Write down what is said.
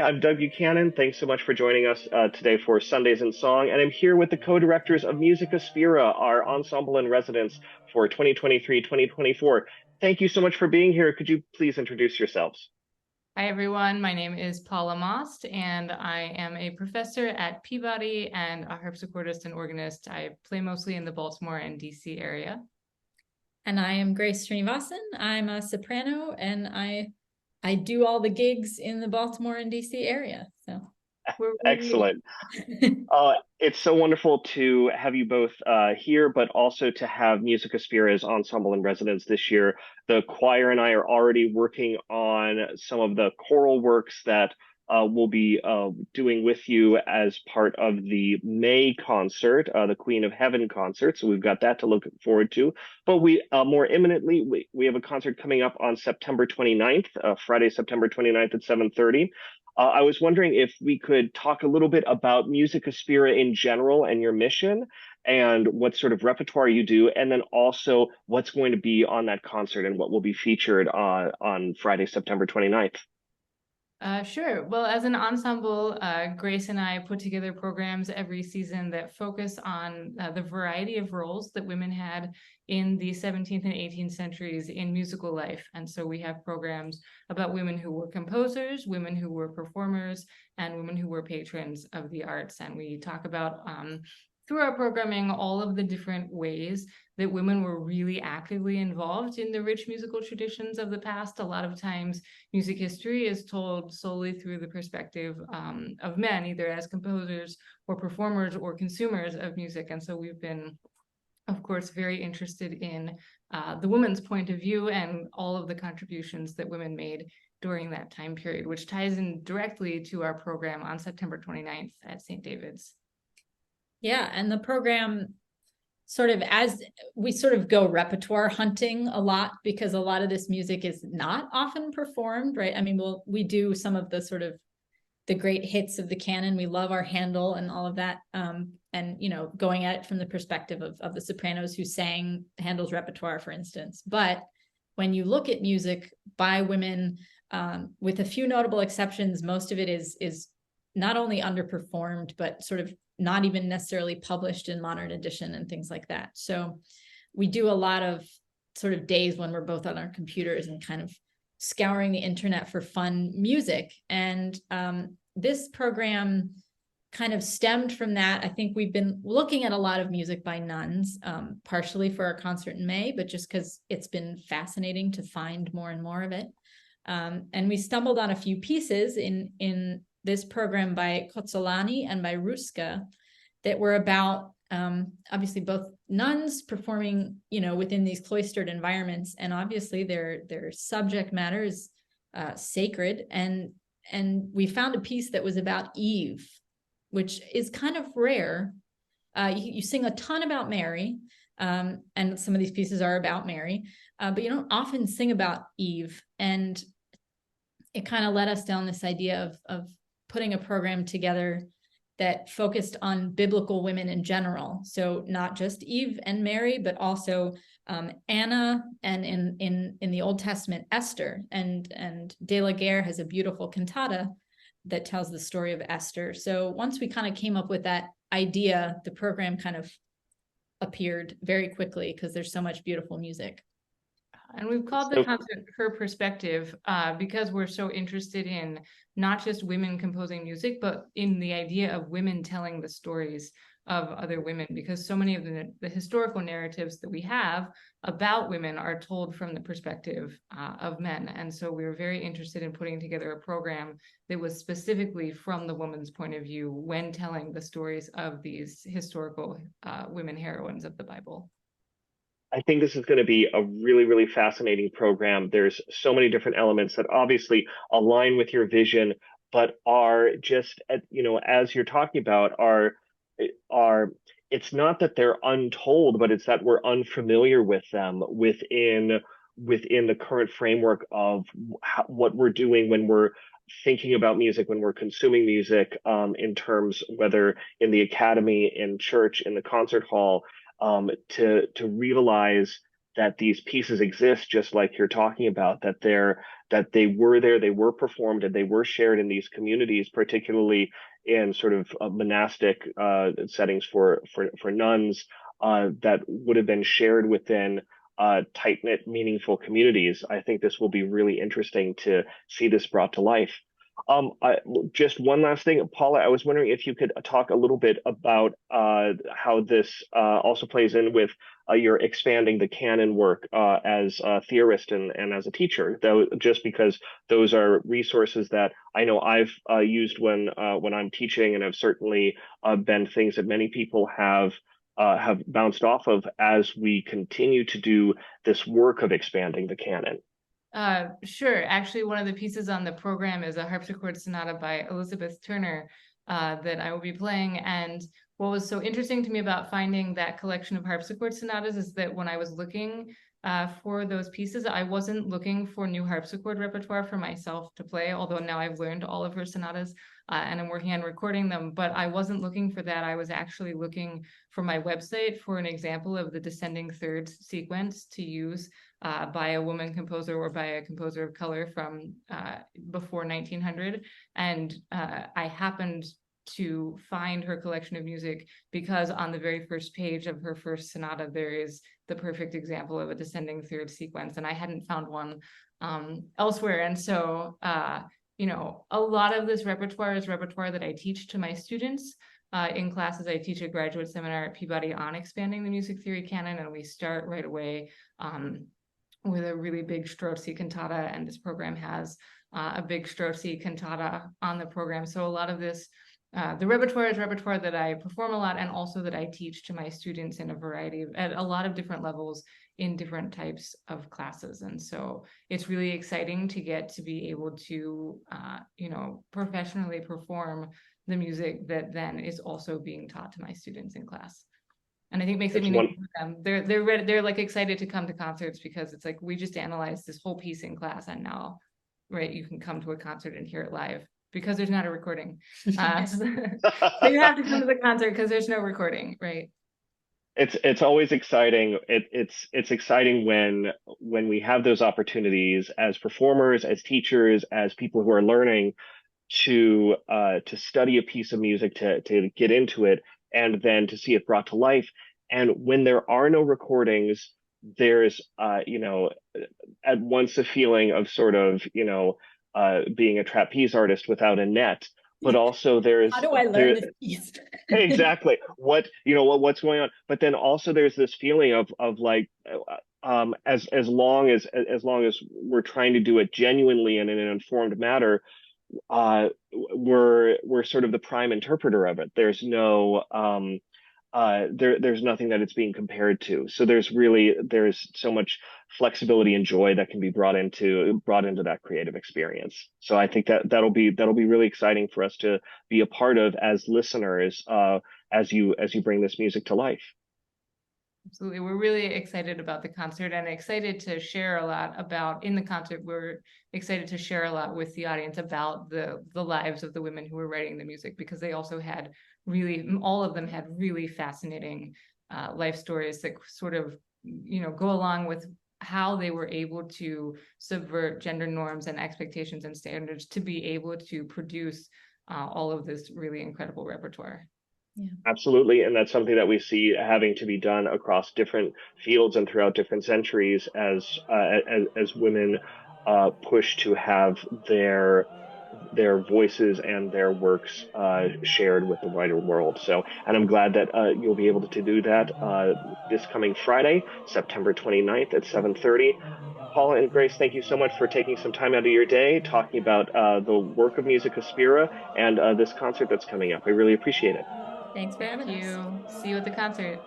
I'm Doug Buchanan. Thanks so much for joining us today for Sundays in Song. And I'm here with the co-directors of Musica Spira, our ensemble in residence for 2023-2024. Thank you so much for being here. Could you please introduce yourselves? Hi, everyone. My name is Paula Most, and I am a professor at Peabody and a harpsichordist and organist. I play mostly in the Baltimore and DC area. And I am Grace Srinivasan. I'm a soprano, and I do all the gigs in the Baltimore and DC area. So we're really Excellent. It's so wonderful to have you both here, but also to have Musica Spira's ensemble in residence this year. The choir and I are already working on some of the choral works that we'll be doing with you as part of the May concert, the Queen of Heaven concert. So we've got that to look forward to. But we more imminently, we have a concert coming up on September 29th, Friday, September 29th at 7:30. I was wondering if we could talk a little bit about Musica Spira in general and your mission and what sort of repertoire you do, and then also what's going to be on that concert and what will be featured on Friday, September 29th. Sure. Well, as an ensemble, Grace and I put together programs every season that focus on the variety of roles that women had in the 17th and 18th centuries in musical life. And so we have programs about women who were composers, women who were performers, and women who were patrons of the arts. And we talk about through our programming all of the different ways that women were really actively involved in the rich musical traditions of the past. A lot of times music history is told solely through the perspective of men, either as composers or performers or consumers of music. And so we've been, of course, very interested in the woman's point of view and all of the contributions that women made during that time period, which ties in directly to our program on September 29th at St. David's. Yeah, and the program sort of, as we sort of go repertoire hunting a lot, because a lot of this music is not often performed, right? I mean, we do some of the sort of the great hits of the canon. We love our Handel and all of that. And, going at it from the perspective of the sopranos who sang Handel's repertoire, for instance. But when you look at music by women, with a few notable exceptions, most of it is not only underperformed, but sort of not even necessarily published in modern edition and things like that. So we do a lot of sort of days when we're both on our computers and kind of scouring the internet for fun music. And this program kind of stemmed from that. I think we've been looking at a lot of music by nuns, partially for our concert in May, but just because it's been fascinating to find more and more of it. And we stumbled on a few pieces in this program by Cozzolani and by Ruska that were about obviously both nuns performing, within these cloistered environments, and obviously their subject matter is sacred. And we found a piece that was about Eve, which is kind of rare. You sing a ton about Mary, and some of these pieces are about Mary, but you don't often sing about Eve. And it kind of led us down this idea of putting a program together that focused on biblical women in general. So not just Eve and Mary, but also Anna, and in the Old Testament, Esther. And De la Guerre has a beautiful cantata that tells the story of Esther. So once we kind of came up with that idea, the program kind of appeared very quickly because there's so much beautiful music. And we've called the concert Her Perspective because we're so interested in not just women composing music, but in the idea of women telling the stories of other women, because so many of the historical narratives that we have about women are told from the perspective of men. And so we were very interested in putting together a program that was specifically from the woman's point of view when telling the stories of these historical women heroines of the Bible. I think this is going to be a really, really fascinating program. There's so many different elements that obviously align with your vision, but are just, as you're talking about, are it's not that they're untold, but it's that we're unfamiliar with them within the current framework of what we're doing when we're thinking about music, when we're consuming music, in terms whether in the academy, in church, in the concert hall, to realize that these pieces exist, just like you're talking about, that they were there, they were performed, and they were shared in these communities, particularly in sort of monastic settings for nuns, that would have been shared within tight-knit, meaningful communities. I think this will be really interesting to see this brought to life. Just one last thing, Paula, I was wondering if you could talk a little bit about how this also plays in with your expanding the canon work as a theorist and as a teacher, though, just because those are resources that I know I've used when I'm teaching, and have certainly been things that many people have bounced off of as we continue to do this work of expanding the canon. Sure. Actually, one of the pieces on the program is a harpsichord sonata by Elizabeth Turner that I will be playing. And what was so interesting to me about finding that collection of harpsichord sonatas is that when I was looking for those pieces, I wasn't looking for new harpsichord repertoire for myself to play, although now I've learned all of her sonatas and I'm working on recording them, but I wasn't looking for that. I was actually looking for my website for an example of the descending thirds sequence to use by a woman composer or by a composer of color from before 1900. And I happened to find her collection of music because on the very first page of her first sonata, there is the perfect example of a descending third sequence. And I hadn't found one elsewhere. And so, you know, a lot of this repertoire is repertoire that I teach to my students. In classes, I teach a graduate seminar at Peabody on expanding the music theory canon, and we start right away with a really big Strozzi cantata, and this program has a big Strozzi cantata on the program. So a lot of this, the repertoire is repertoire that I perform a lot, and also that I teach to my students in a variety of, at a lot of different levels in different types of classes. And so it's really exciting to get to be able to, you know, professionally perform the music that then is also being taught to my students in class. And I think makes it meaningful for them. They're like excited to come to concerts because it's like we just analyzed this whole piece in class, and now, right, you can come to a concert and hear it live because there's not a recording. So you have to come to the concert because there's no recording, right? It's always exciting. It's exciting when we have those opportunities as performers, as teachers, as people who are learning to study a piece of music, to get into it, and then to see it brought to life. And when there are no recordings, there's you know, at once a feeling of sort of, you know, being a trapeze artist without a net, but also How do I learn this piece? exactly what, you know, what's going on. But then also there's this feeling of like as long as we're trying to do it genuinely and in an informed manner, we're sort of the prime interpreter of it. There's no there's nothing that it's being compared to. So there's so much flexibility and joy that can be brought into that creative experience. So I think that'll be really exciting for us to be a part of as listeners, as you bring this music to life. Absolutely. We're really excited about the concert and excited to share a lot about, in the concert, we're excited to share a lot with the audience about the lives of the women who were writing the music, because they also had really, all of them had really fascinating life stories that sort of, you know, go along with how they were able to subvert gender norms and expectations and standards to be able to produce all of this really incredible repertoire. Yeah. Absolutely, and that's something that we see having to be done across different fields and throughout different centuries as women push to have their voices and their works shared with the wider world. So, and I'm glad that you'll be able to do that this coming Friday, September 29th at 7:30. Paula and Grace, thank you so much for taking some time out of your day talking about the work of Musica Spira and this concert that's coming up. I really appreciate it. Thanks for having Thank us. you. See you at the concert.